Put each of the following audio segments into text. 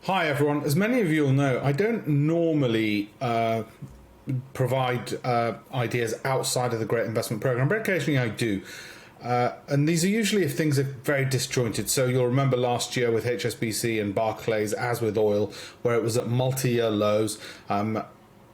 Hi everyone. As many of you will know, I don't normally provide ideas outside of the Great Investment Program, but occasionally I do. And these are usually if things are very disjointed. So you'll remember last year with HSBC and Barclays, as with oil, where it was at multi-year lows.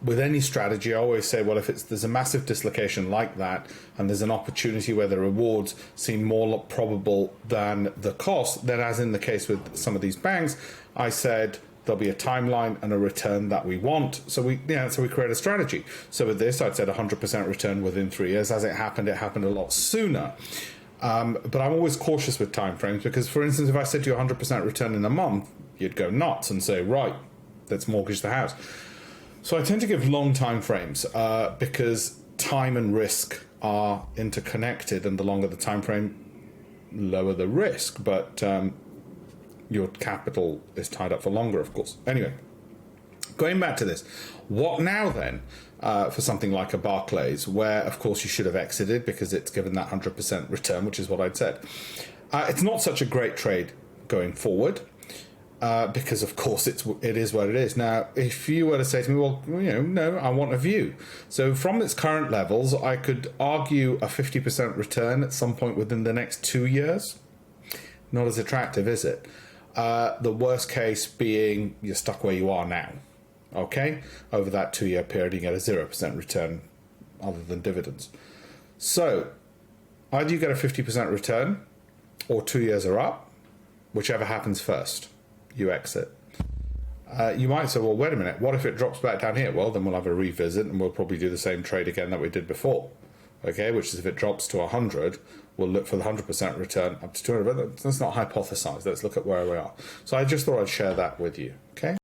With any strategy, I always say, well, if there's a massive dislocation like that, and there's an opportunity where the rewards seem more probable than the cost, then as in the case with some of these banks, I said there'll be a timeline and a return that we want. So we create a strategy. So with this, I'd said 100% return within 3 years. As it happened a lot sooner. But I'm always cautious with timeframes because, for instance, if I said to you 100% return in a month, you'd go nuts and say, right, let's mortgage the house. So I tend to give long time frames because time and risk are interconnected, and the longer the time frame, lower the risk. But your capital is tied up for longer, of course. Anyway, going back to this, what now then for something like a Barclays, where of course you should have exited because it's given that 100% return, which is what I'd said. It's not such a great trade going forward. Because of course it is what it is. Now, if you were to say to me, well, no, I want a view. So from its current levels, I could argue a 50% return at some point within the next 2 years. Not as attractive, is it? The worst case being you're stuck where you are now. Okay? Over that 2 year period, you get a 0% return other than dividends. So either you get a 50% return or 2 years are up, whichever happens first. You exit. You might say, well, wait a minute, what if it drops back down here? Well, then we'll have a revisit and we'll probably do the same trade again that we did before. Okay, which is if it drops to 100, we'll look for the 100% return up to 200. But let's not hypothesize. Let's look at where we are. So I just thought I'd share that with you. Okay.